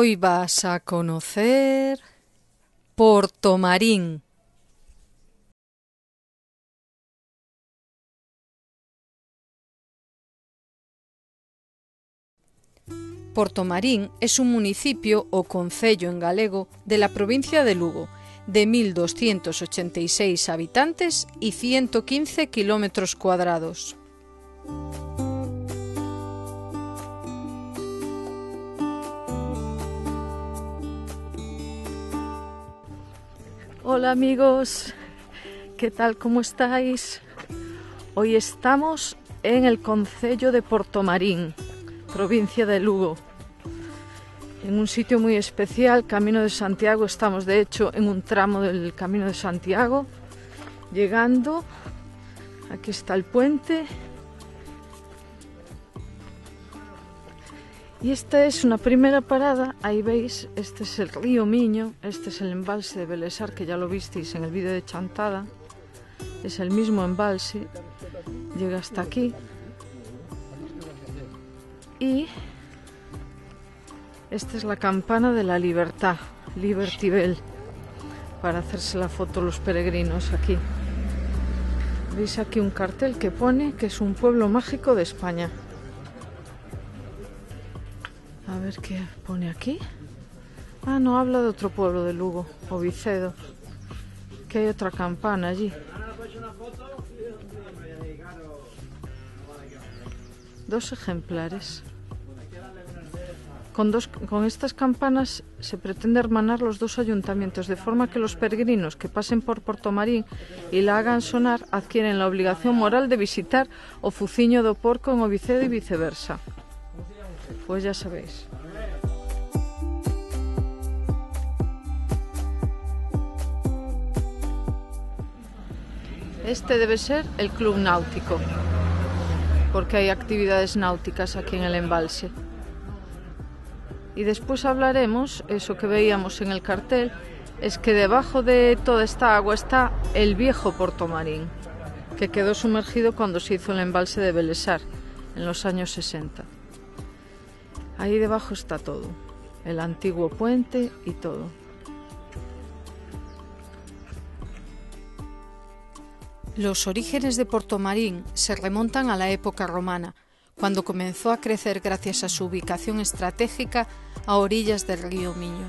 Hoy vas a conocer Portomarín. Portomarín es un municipio o concello en galego de la provincia de Lugo, de 1.286 habitantes y 115 kilómetros cuadrados. Hola amigos, ¿qué tal? ¿Cómo estáis? Hoy estamos en el concello de Portomarín, provincia de Lugo, en un sitio muy especial, Camino de Santiago. Estamos de hecho en un tramo del Camino de Santiago, llegando, aquí está el puente, y esta es una primera parada. Ahí veis, este es el río Miño, este es el embalse de Belesar, que ya lo visteis en el vídeo de Chantada, es el mismo embalse, llega hasta aquí. Y esta es la campana de la Libertad, Liberty Bell, para hacerse la foto los peregrinos aquí. Veis aquí un cartel que pone que es un pueblo mágico de España. A ver qué pone aquí. Ah, no, habla de otro pueblo de Lugo, Ovicedo, que hay otra campana allí. Dos ejemplares. Con estas campanas se pretende hermanar los dos ayuntamientos, de forma que los peregrinos que pasen por Portomarín y la hagan sonar adquieren la obligación moral de visitar o Fuciño do Porco en Ovicedo y viceversa. Pues ya sabéis. Este debe ser el club náutico, porque hay actividades náuticas aquí en el embalse. Y después hablaremos, eso que veíamos en el cartel, es que debajo de toda esta agua está el viejo Portomarín, que quedó sumergido cuando se hizo el embalse de Belesar en los años 60. Ahí debajo está todo, el antiguo puente y todo. Los orígenes de Portomarín se remontan a la época romana, cuando comenzó a crecer gracias a su ubicación estratégica a orillas del río Miño.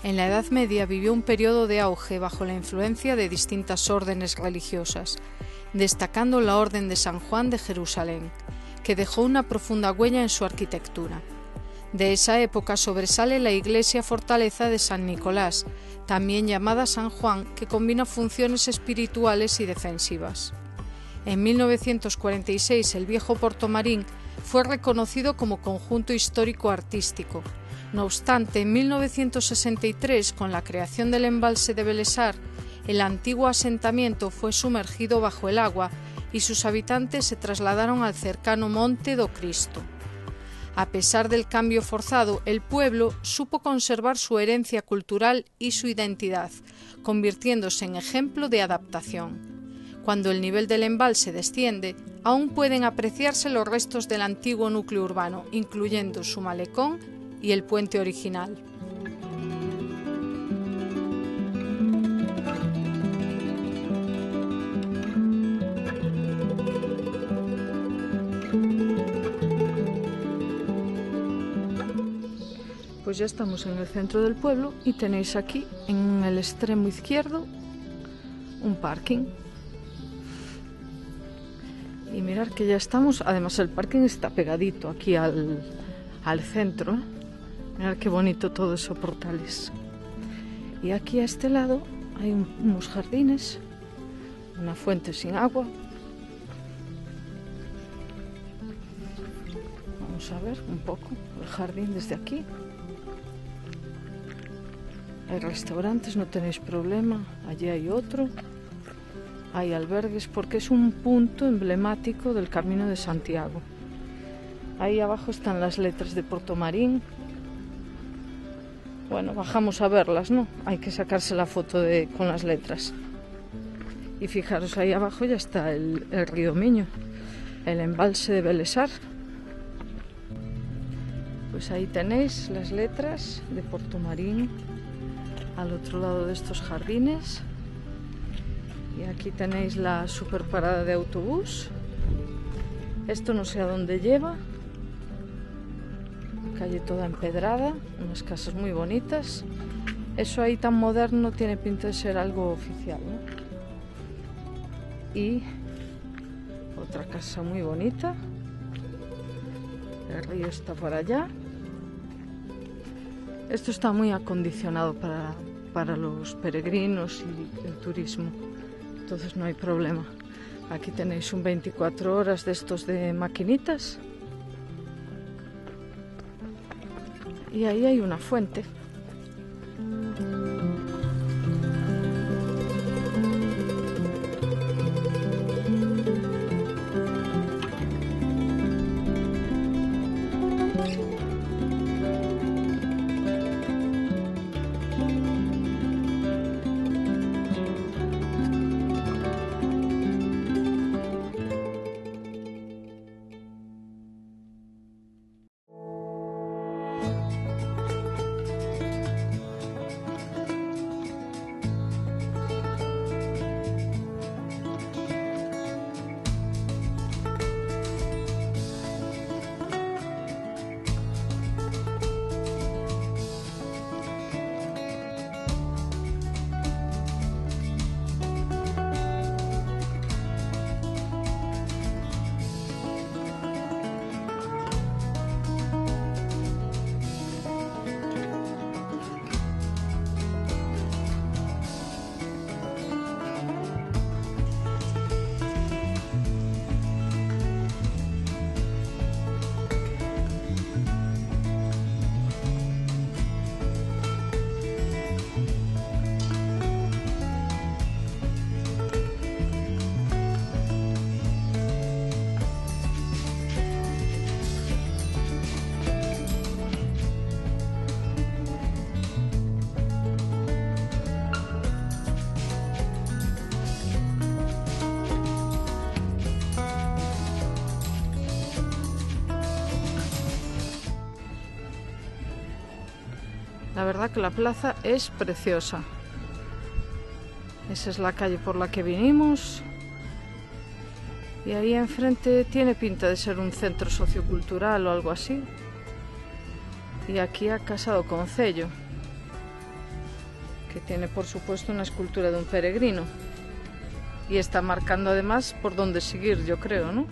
En la Edad Media vivió un periodo de auge bajo la influencia de distintas órdenes religiosas, destacando la Orden de San Juan de Jerusalén, que dejó una profunda huella en su arquitectura. De esa época sobresale la iglesia fortaleza de San Nicolás, también llamada San Juan, que combina funciones espirituales y defensivas. En 1946 el viejo Portomarín fue reconocido como conjunto histórico-artístico. No obstante, en 1963, con la creación del embalse de Belesar, el antiguo asentamiento fue sumergido bajo el agua y sus habitantes se trasladaron al cercano Monte do Cristo. A pesar del cambio forzado, el pueblo supo conservar su herencia cultural y su identidad, convirtiéndose en ejemplo de adaptación. Cuando el nivel del embalse desciende, aún pueden apreciarse los restos del antiguo núcleo urbano, incluyendo su malecón y el puente original. Pues ya estamos en el centro del pueblo y tenéis aquí, en el extremo izquierdo, un parking. Y mirad que ya estamos, además el parking está pegadito aquí al centro, ¿eh? Mirad qué bonito todo eso, portales. Y aquí a este lado hay unos jardines, una fuente sin agua. Vamos a ver un poco el jardín desde aquí. Hay restaurantes, no tenéis problema. Allí hay otro. Hay albergues, porque es un punto emblemático del Camino de Santiago. Ahí abajo están las letras de Portomarín. Bueno, bajamos a verlas, ¿no? Hay que sacarse la foto con las letras. Y fijaros, ahí abajo ya está el río Miño, el embalse de Belesar. Pues ahí tenéis las letras de Portomarín al otro lado de estos jardines. Y aquí tenéis la super parada de autobús. Esto no sé a dónde lleva. Calle toda empedrada, unas casas muy bonitas. Eso ahí tan moderno tiene pinta de ser algo oficial, ¿no? Y otra casa muy bonita. El río está por allá. Esto está muy acondicionado para los peregrinos y el turismo, entonces no hay problema. Aquí tenéis un 24 horas de estos de maquinitas. Y ahí hay una fuente. La verdad que la plaza es preciosa. Esa es la calle por la que vinimos. Y ahí enfrente tiene pinta de ser un centro sociocultural o algo así. Y aquí a Casa do Concello, que tiene por supuesto una escultura de un peregrino. Y está marcando además por dónde seguir, yo creo, ¿no?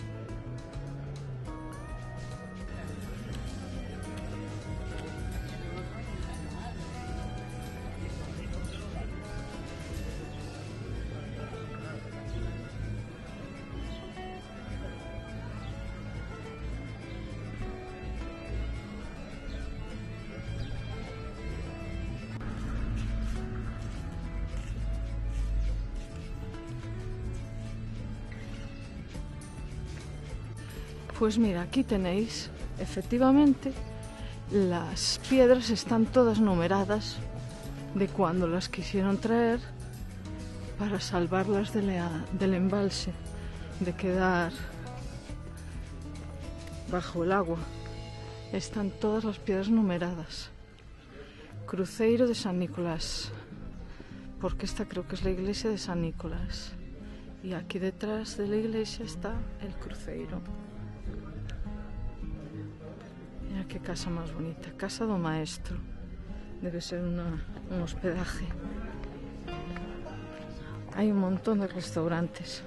Pues mira, aquí tenéis, efectivamente, las piedras están todas numeradas de cuando las quisieron traer para salvarlas del embalse, de quedar bajo el agua. Están todas las piedras numeradas. Cruceiro de San Nicolás, porque esta creo que es la iglesia de San Nicolás. Y aquí detrás de la iglesia está el cruceiro. Mira qué casa más bonita, Casa do Maestro. Debe ser un hospedaje. Hay un montón de restaurantes.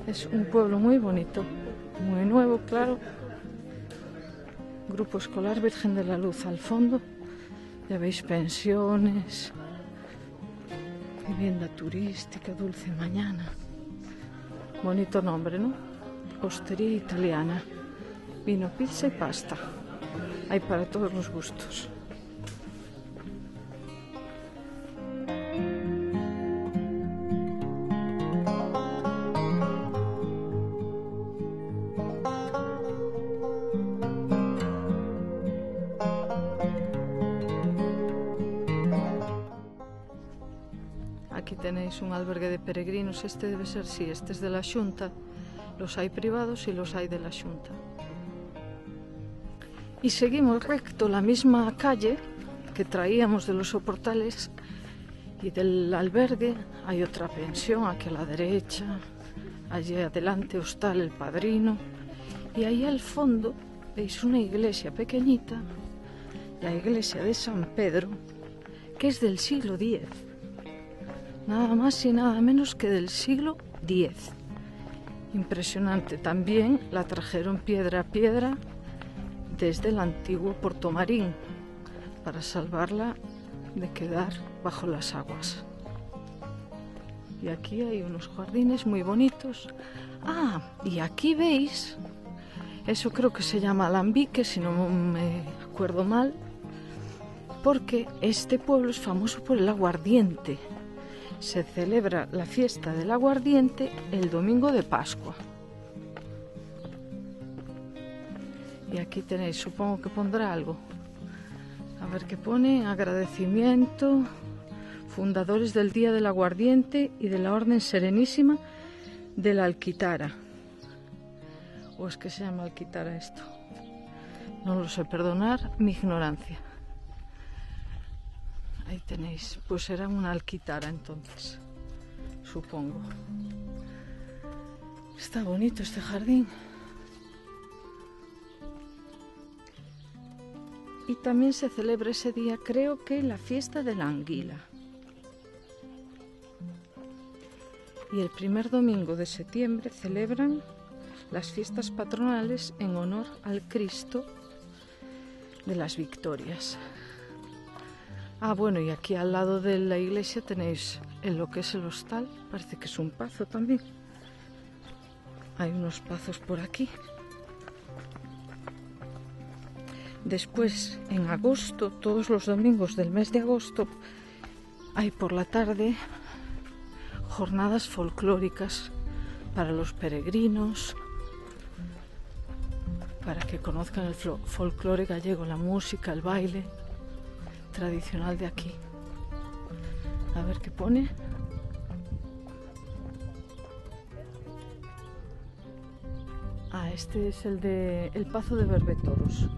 Es un pueblo muy bonito, muy nuevo, claro. Grupo Escolar Virgen de la Luz al fondo. Ya veis pensiones, vivienda turística, Dulce Mañana. Bonito nombre, ¿no? Hostería italiana. Vino, pizza y pasta. Hay para todos los gustos. Aquí tenéis un albergue de peregrinos. Este debe ser, sí, este es de la Xunta. Los hay privados y los hay de la Xunta. Y seguimos recto la misma calle que traíamos de los Soportales, y del albergue hay otra pensión aquí a la derecha. Allí adelante hostal El Padrino, y ahí al fondo veis una iglesia pequeñita, la iglesia de San Pedro, que es del siglo X, nada más y nada menos que del siglo X. Impresionante. También la trajeron piedra a piedra desde el antiguo Portomarín para salvarla de quedar bajo las aguas. Y aquí hay unos jardines muy bonitos. Ah, y aquí veis, eso creo que se llama alambique, si no me acuerdo mal, porque este pueblo es famoso por el aguardiente. Se celebra la fiesta del aguardiente el domingo de Pascua. Y aquí tenéis, supongo que pondrá algo. A ver qué pone: agradecimiento, fundadores del Día del Aguardiente y de la Orden Serenísima de la Alquitara. ¿O es que se llama Alquitara esto? No lo sé, perdonar mi ignorancia. Ahí tenéis, pues era una alquitara entonces, supongo. Está bonito este jardín. Y también se celebra ese día, creo que, la fiesta de la anguila. Y el primer domingo de septiembre celebran las fiestas patronales en honor al Cristo de las Victorias. Ah, bueno, y aquí al lado de la iglesia tenéis lo que es el hostal. Parece que es un pazo también. Hay unos pazos por aquí. Después, en agosto, todos los domingos del mes de agosto, hay por la tarde jornadas folclóricas para los peregrinos, para que conozcan el folclore gallego, la música, el baile tradicional de aquí. A ver qué pone. Ah, este es el Pazo de Berbetoros.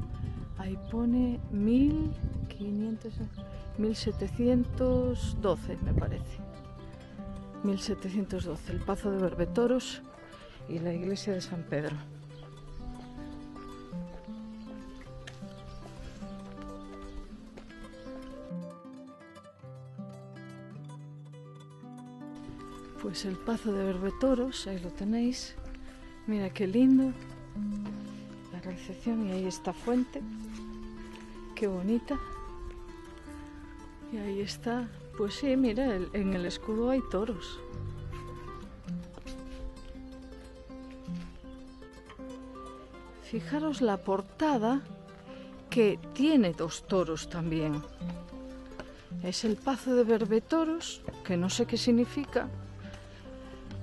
Ahí pone 1712, me parece. 1712, el Pazo de Berbetoros y la iglesia de San Pedro. Pues el Pazo de Berbetoros, ahí lo tenéis. Mira qué lindo. La recepción, y ahí está fuente. Qué bonita. Y ahí está. Pues sí, mira, en el escudo hay toros. Fijaros la portada, que tiene dos toros también. Es el Pazo de Berbetoros, que no sé qué significa,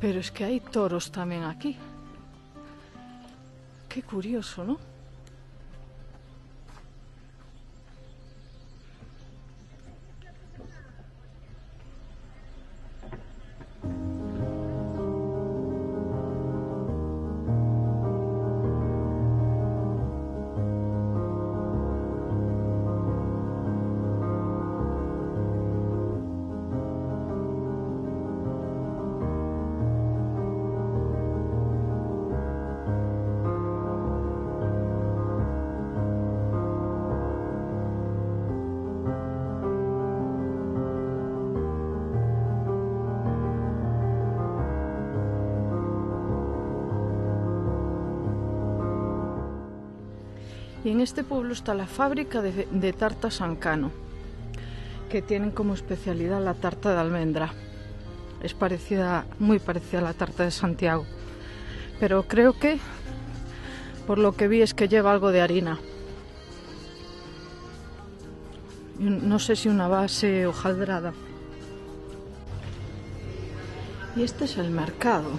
pero es que hay toros también aquí. Qué curioso, ¿no? Y en este pueblo está la fábrica de tarta San Cano, que tienen como especialidad la tarta de almendra. Es muy parecida a la tarta de Santiago, pero creo que, por lo que vi, es que lleva algo de harina. No sé si una base hojaldrada. Y este es el mercado.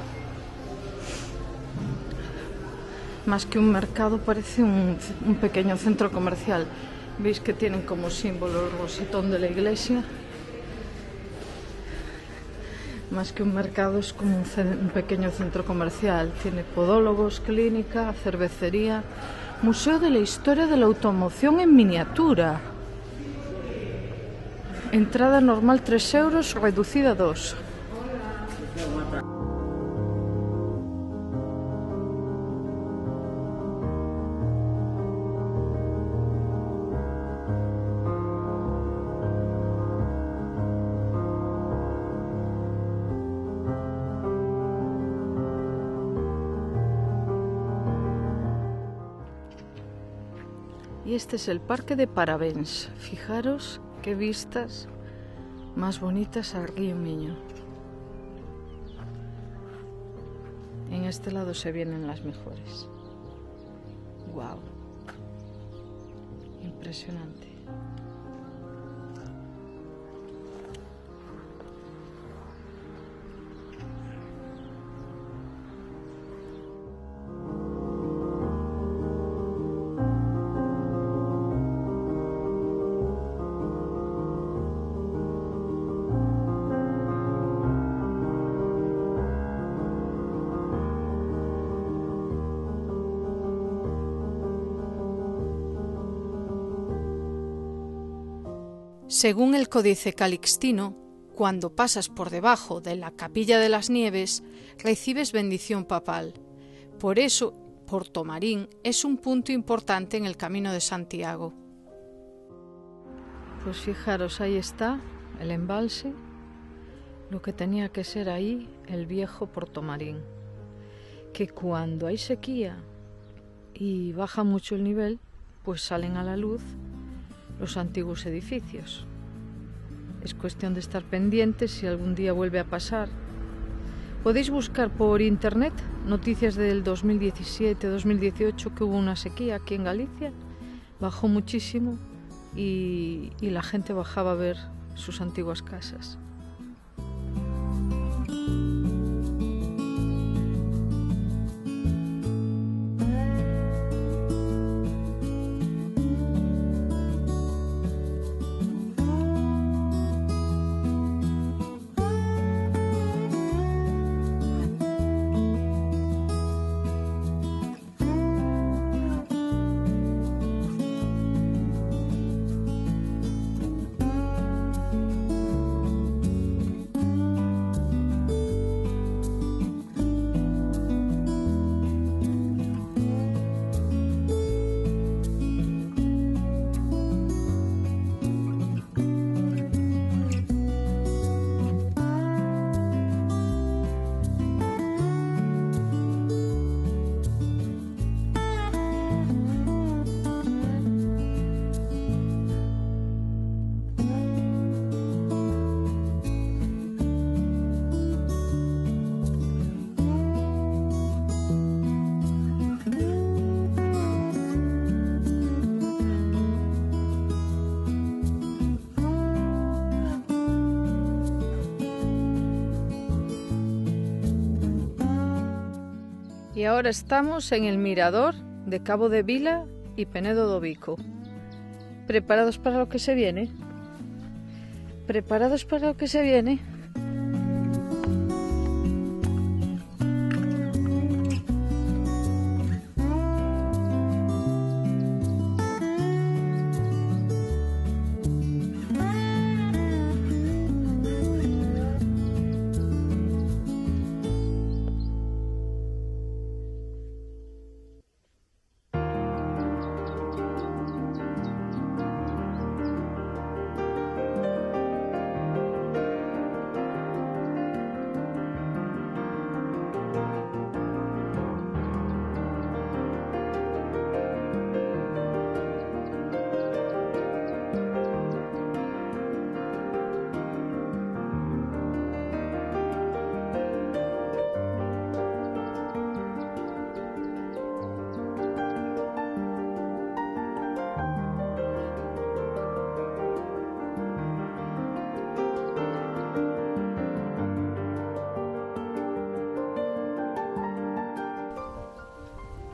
Más que un mercado, parece un pequeño centro comercial. Veis que tienen como símbolo el rositón de la iglesia. Más que un mercado es como un pequeño centro comercial. Tiene podólogos, clínica, cervecería, museo de la historia de la automoción en miniatura. Entrada normal 3 euros, reducida 2. Y este es el parque de Parabéns. Fijaros qué vistas más bonitas al río Miño. En este lado se vienen las mejores. ¡Wow! Impresionante. Según el Códice Calixtino, cuando pasas por debajo de la Capilla de las Nieves, recibes bendición papal. Por eso, Portomarín es un punto importante en el Camino de Santiago. Pues fijaros, ahí está el embalse, lo que tenía que ser ahí el viejo Portomarín, que cuando hay sequía y baja mucho el nivel, pues salen a la luz los antiguos edificios. Es cuestión de estar pendientes si algún día vuelve a pasar. Podéis buscar por internet noticias del 2017-2018 que hubo una sequía aquí en Galicia, bajó muchísimo y la gente bajaba a ver sus antiguas casas. Y ahora estamos en el mirador de Cabo de Vila y Penedo do Bico. ¿Preparados para lo que se viene? ¿Preparados para lo que se viene?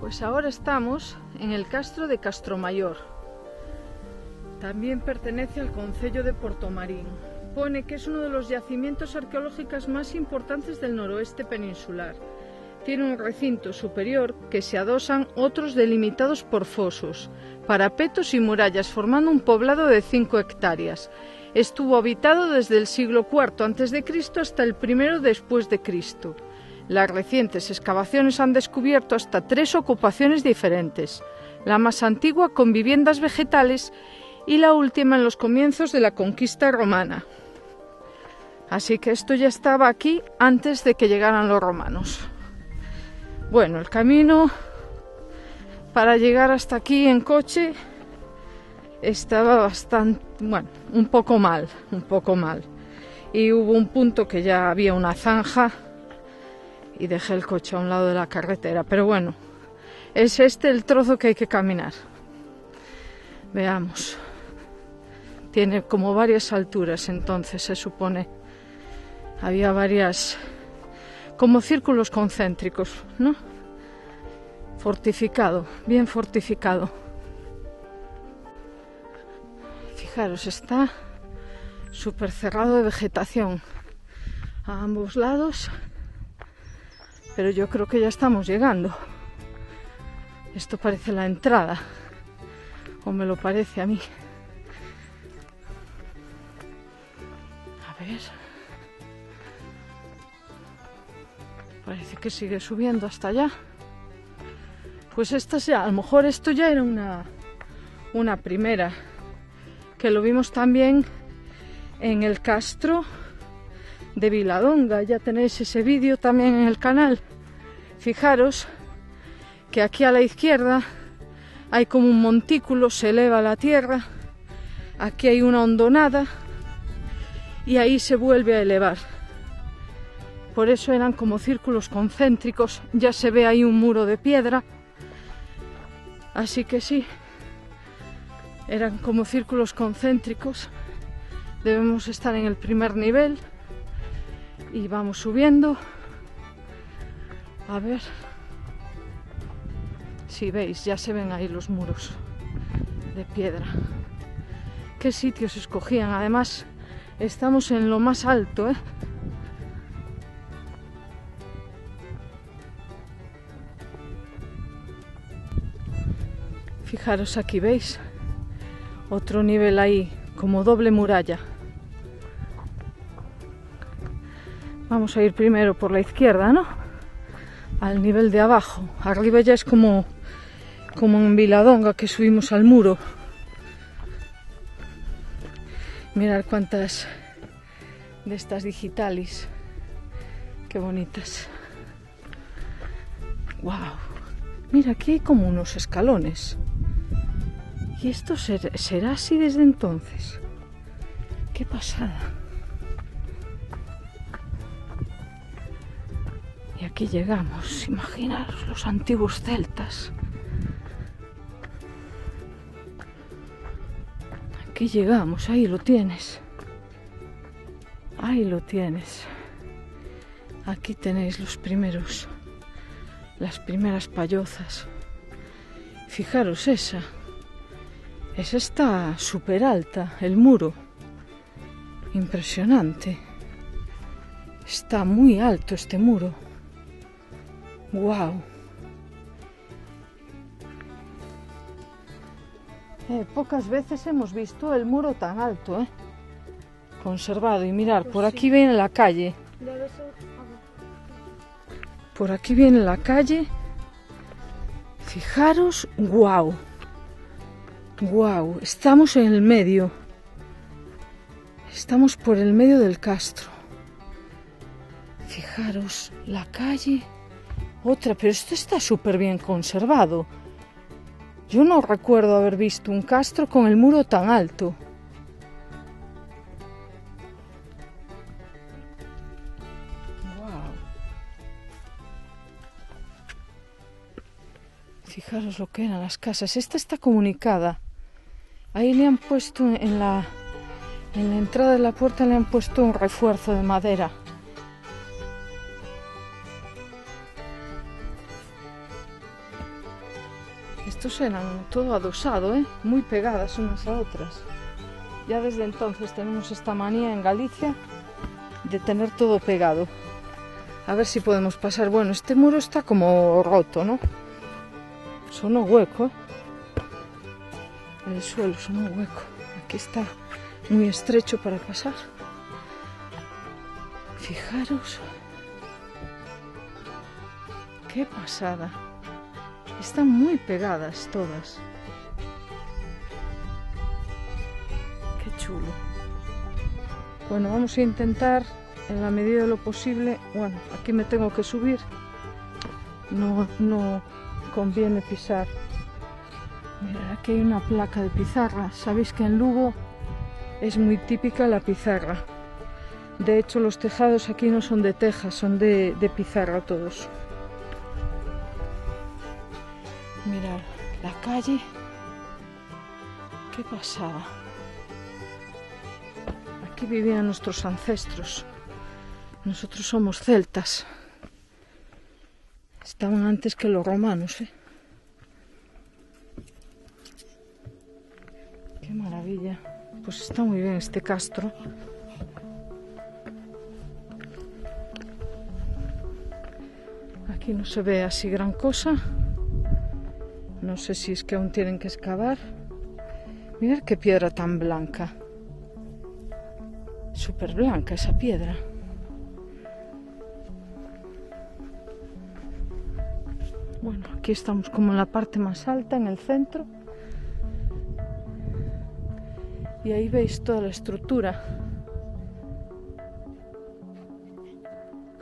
Pues ahora estamos en el castro de Castromayor. También pertenece al concello de Portomarín. supone que es uno de los yacimientos arqueológicos más importantes del noroeste peninsular. Tiene un recinto superior que se adosan otros delimitados por fosos, parapetos y murallas, formando un poblado de 5 hectáreas. Estuvo habitado desde el siglo IV a.C. hasta el I después de Cristo. Las recientes excavaciones han descubierto hasta 3 ocupaciones diferentes, la más antigua con viviendas vegetales y la última en los comienzos de la conquista romana. Así que esto ya estaba aquí antes de que llegaran los romanos. Bueno, el camino para llegar hasta aquí en coche estaba bastante, bueno, un poco mal. Y hubo un punto que ya había una zanja y dejé el coche a un lado de la carretera. Pero bueno, es este el trozo que hay que caminar. Veamos. Tiene como varias alturas, entonces se supone. Había varias, como círculos concéntricos, ¿no? Fortificado, bien fortificado. Fijaros, está súper cerrado de vegetación a ambos lados, pero yo creo que ya estamos llegando. Esto parece la entrada, o me lo parece a mí. A ver. Parece que sigue subiendo hasta allá. Pues esta ya, a lo mejor esto ya era una primera, que lo vimos también en el castro de Viladonga. Ya tenéis ese vídeo también en el canal. Fijaros que aquí a la izquierda hay como un montículo, se eleva la tierra, aquí hay una hondonada y ahí se vuelve a elevar. Por eso eran como círculos concéntricos. Ya se ve ahí un muro de piedra, así que sí, eran como círculos concéntricos. Debemos estar en el primer nivel y vamos subiendo. A ver si veis, ya se ven ahí los muros de piedra. Qué sitios escogían. Además, estamos en lo más alto, ¿eh? Fijaros aquí, ¿veis? Otro nivel ahí, como doble muralla. Vamos a ir primero por la izquierda, ¿no? Al nivel de abajo. Arriba ya es como en Viladonga, que subimos al muro. Mirad cuántas de estas digitalis. Qué bonitas. ¡Wow! Mira, aquí hay como unos escalones. ¿Y esto será así desde entonces? ¡Qué pasada! Y aquí llegamos. Imaginaros los antiguos celtas. Aquí llegamos, ahí lo tienes. Ahí lo tienes. Aquí tenéis las primeras pallozas. Fijaros esa. Esa está súper alta, el muro. Impresionante. Está muy alto este muro. ¡Wow! Pocas veces hemos visto el muro tan alto, ¿eh? Conservado. Y mirar, pues por aquí viene la calle. Por aquí viene la calle. Fijaros, ¡wow! ¡Wow! Estamos en el medio. Estamos por el medio del castro. Fijaros, la calle. Otra, pero esto está súper bien conservado. Yo no recuerdo haber visto un castro con el muro tan alto. ¡Wow! Fijaros lo que eran las casas. Esta está comunicada. Ahí le han puesto en la entrada de la puerta le han puesto un refuerzo de madera. Estos eran todo adosado, ¿eh? Muy pegadas unas a otras. Ya desde entonces tenemos esta manía en Galicia de tener todo pegado. A ver si podemos pasar. Bueno, este muro está como roto, ¿no? Sonó hueco, ¿eh? El suelo sonó hueco. Aquí está muy estrecho para pasar. Fijaros. ¡Qué pasada! Están muy pegadas todas. ¡Qué chulo! Bueno, vamos a intentar, en la medida de lo posible... Bueno, aquí me tengo que subir. No conviene pisar. Mirad, aquí hay una placa de pizarra. Sabéis que en Lugo es muy típica la pizarra. De hecho, los tejados aquí no son de teja, son de pizarra todos. Mirad, la calle. Qué pasada. Aquí vivían nuestros ancestros. Nosotros somos celtas. Estaban antes que los romanos, ¿eh? Qué maravilla. Pues está muy bien este castro. Aquí no se ve así gran cosa. No sé si es que aún tienen que excavar. Mirad qué piedra tan blanca. Súper blanca esa piedra. Bueno, aquí estamos como en la parte más alta, en el centro. Y ahí veis toda la estructura.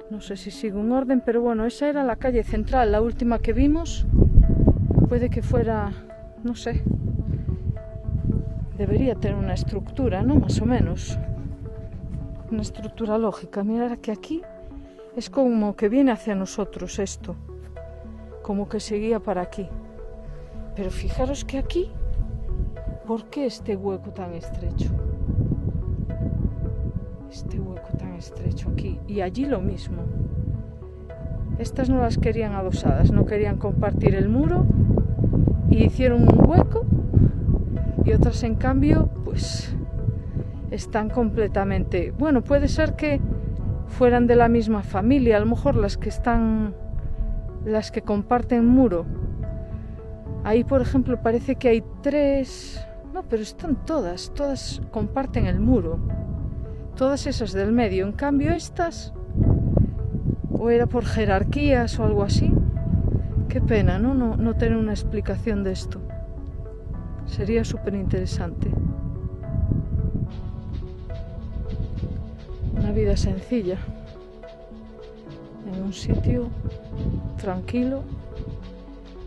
No sé si sigue un orden, pero bueno, esa era la calle central, la última que vimos. Puede que fuera, no sé, debería tener una estructura, ¿no? Más o menos. Una estructura lógica. Mirad que aquí es como que viene hacia nosotros esto. Como que seguía para aquí. Pero fijaros que aquí, ¿por qué este hueco tan estrecho? Este hueco tan estrecho aquí. Y allí lo mismo. Estas no las querían adosadas, no querían compartir el muro. Y hicieron un hueco. Y otras, en cambio, pues están completamente... Bueno, puede ser que fueran de la misma familia. A lo mejor las que comparten muro. Ahí, por ejemplo, parece que hay 3... No, pero están todas comparten el muro. Todas esas del medio. En cambio, estas... O era por jerarquías o algo así. Qué pena, ¿no? No tener una explicación de esto. Sería súper interesante. Una vida sencilla. En un sitio tranquilo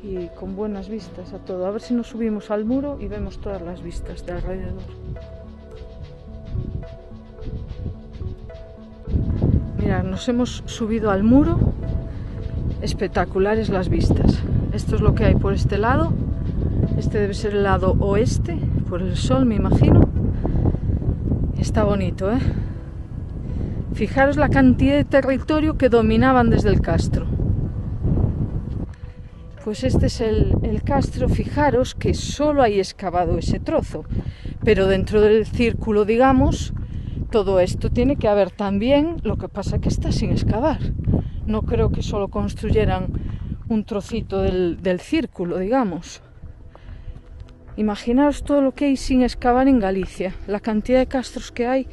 y con buenas vistas a todo. A ver si nos subimos al muro y vemos todas las vistas de alrededor. Mirad, nos hemos subido al muro. Espectaculares las vistas. Esto es lo que hay por este lado. Este debe ser el lado oeste, por el sol, me imagino. Está bonito, ¿eh? Fijaros la cantidad de territorio que dominaban desde el castro. Pues este es el castro. Fijaros que solo hay excavado ese trozo. Pero dentro del círculo, digamos, todo esto tiene que haber también. Lo que pasa que está sin excavar. No creo que solo construyeran un trocito del círculo, digamos. Imaginaos todo lo que hay sin excavar en Galicia. La cantidad de castros que hay.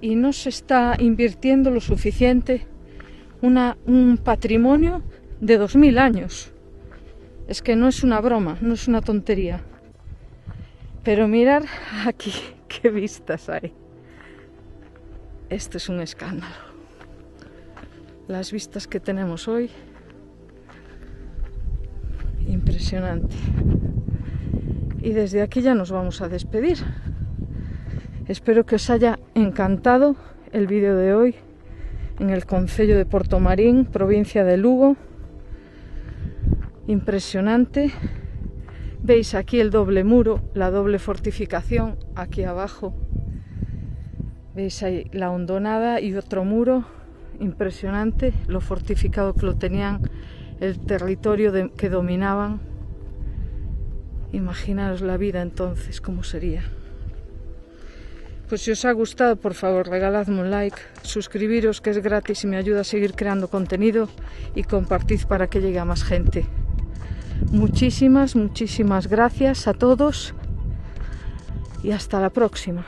Y no se está invirtiendo lo suficiente. Un patrimonio de 2000 años. Es que no es una broma, no es una tontería. Pero mirad aquí qué vistas hay. Esto es un escándalo. Las vistas que tenemos hoy. Impresionante. Y desde aquí ya nos vamos a despedir. Espero que os haya encantado el vídeo de hoy en el concello de Portomarín, provincia de Lugo. Impresionante. Veis aquí el doble muro, la doble fortificación aquí abajo. Veis ahí la hondonada y otro muro. Impresionante lo fortificado que lo tenían, el territorio que dominaban. Imaginaros la vida entonces, cómo sería. Pues si os ha gustado, por favor, regaladme un like, suscribiros, que es gratis y me ayuda a seguir creando contenido, y compartid para que llegue a más gente. Muchísimas gracias a todos y hasta la próxima.